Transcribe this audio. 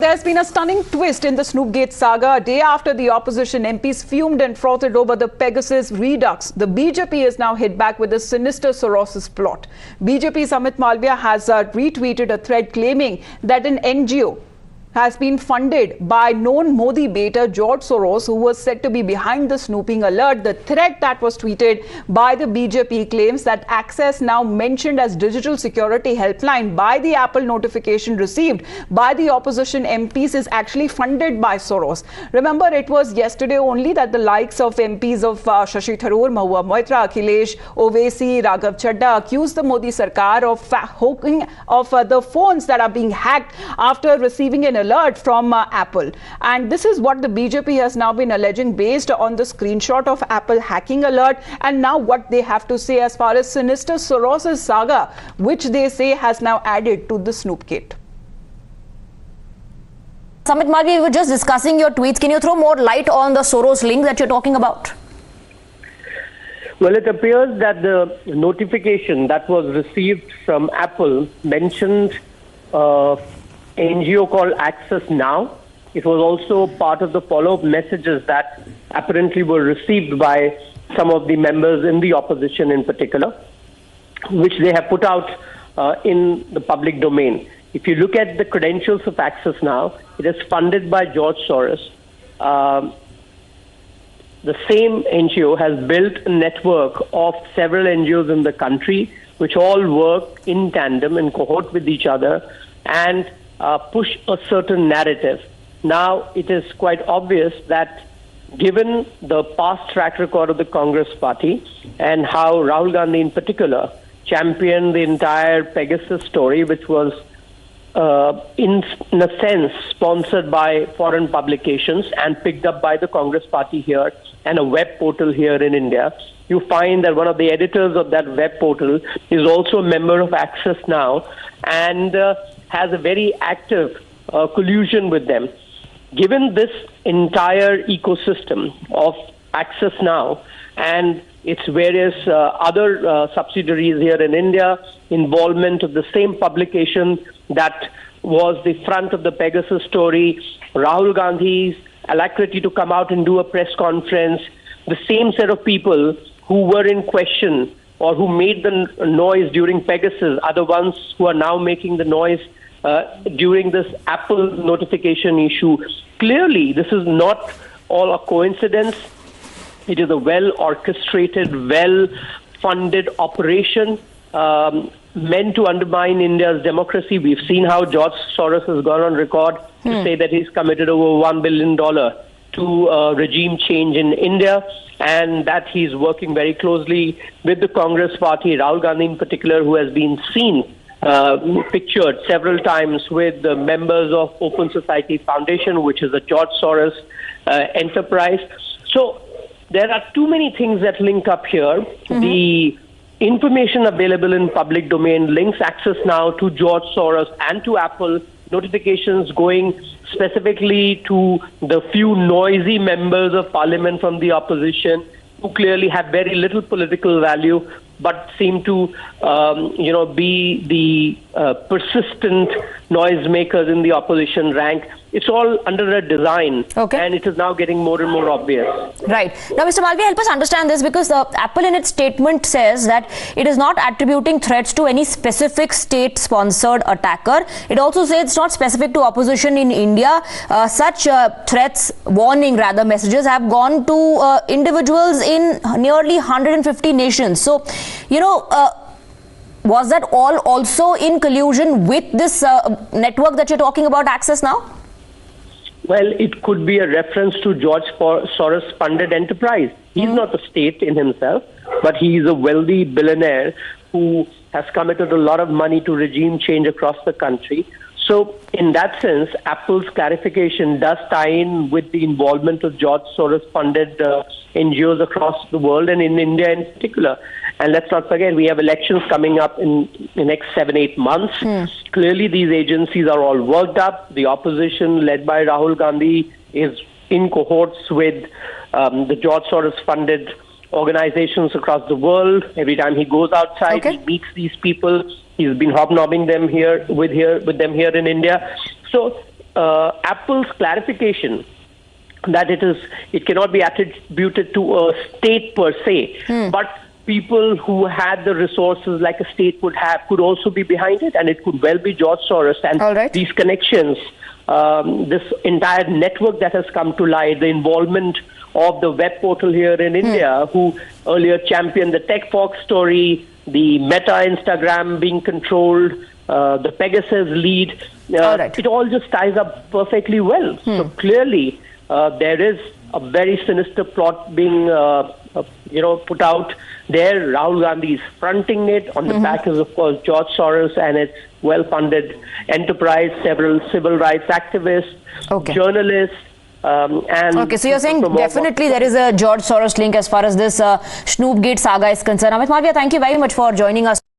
There's been a stunning twist in the Snoopgate saga. A day after the opposition MPs fumed and frothed over the Pegasus redux, the BJP is now hit back with a sinister Soros plot. BJP Amit Malviya has retweeted a thread claiming that an NGO has been funded by known Modi baiter George Soros, who was said to be behind the snooping alert. The thread that was tweeted by the BJP claims that Access Now, mentioned as digital security helpline by the Apple notification received by the opposition MPs, is actually funded by Soros. Remember, it was yesterday only that the likes of MPs of Shashi Tharoor, Mahua Moitra, Akhilesh Owaisi, Raghav Chadha accused the Modi Sarkar of hacking of the phones that are being hacked after receiving an alert from Apple. And this is what the BJP has now been alleging based on the screenshot of Apple hacking alert, and now what they have to say as far as sinister Soros' saga, which they say has now added to the Snoopgate. Amit Malviya, we were just discussing your tweets. Can you throw more light on the Soros link that you're talking about? Well, it appears that the notification that was received from Apple mentioned NGO called Access Now. It was also part of the follow-up messages that apparently were received by some of the members in the opposition in particular, which they have put out in the public domain. If you look at the credentials of Access Now, it is funded by George Soros. The same NGO has built a network of several NGOs in the country, which all work in tandem, in cohort with each other, and push a certain narrative. Now, it is quite obvious that given the past track record of the Congress party and how Rahul Gandhi in particular championed the entire Pegasus story, which was in a sense sponsored by foreign publications and picked up by the Congress party here and a web portal here in India, you find that one of the editors of that web portal is also a member of Access Now and has a very active collusion with them. Given this entire ecosystem of Access Now and its various other subsidiaries here in India, involvement of the same publication that was the front of the Pegasus story, Rahul Gandhi's alacrity to come out and do a press conference, the same set of people who were in question or who made the noise during Pegasus are the ones who are now making the noise during this Apple notification issue. Clearly, this is not all a coincidence. It is a well-orchestrated, well-funded operation meant to undermine India's democracy. We've seen how George Soros has gone on record to say that he's committed over $1 billion to regime change in India, and that he's working very closely with the Congress party, Rahul Gandhi in particular, who has been seen pictured several times with the members of Open Society Foundation, which is a George Soros enterprise. So there are too many things that link up here. The information available in public domain links Access Now to George Soros and to Apple, notifications going specifically to the few noisy members of parliament from the opposition who clearly have very little political value but seem to, be the persistent noisemakers in the opposition rank. It's all under a design, and it is now getting more and more obvious. Right. Now, Mr. Malviya, help us understand this, because Apple in its statement says that it is not attributing threats to any specific state-sponsored attacker. It also says it's not specific to opposition in India. Such threats, messages have gone to individuals in nearly 150 nations. So, was that all also in collusion with this network that you're talking about, Access Now? Well, it could be a reference to George Soros-funded enterprise. He's not a state in himself, but he's a wealthy billionaire who has committed a lot of money to regime change across the country. So in that sense, Apple's clarification does tie in with the involvement of George Soros-funded NGOs across the world and in India in particular. And let's not forget, we have elections coming up in the next 7-8 months. Clearly, these agencies are all worked up. The opposition, led by Rahul Gandhi, is in cohorts with the George Soros-funded organizations across the world. Every time he goes outside, he meets these people. He's been hobnobbing them with them here in India. So Apple's clarification that it cannot be attributed to a state per se, but people who had the resources like a state would have could also be behind it, and it could well be George Soros. And these connections, this entire network that has come to light, the involvement of the web portal here in India, who earlier championed the Tech Fox story, the Meta Instagram being controlled, the Pegasus lead, it all just ties up perfectly well. So clearly, there is a very sinister plot being, put out there. Rahul Gandhi is fronting it. On the back is, of course, George Soros and its well-funded enterprise, several civil rights activists, journalists. So you're saying definitely there is a George Soros link as far as this Snoopgate saga is concerned. Amit Malviya, thank you very much for joining us.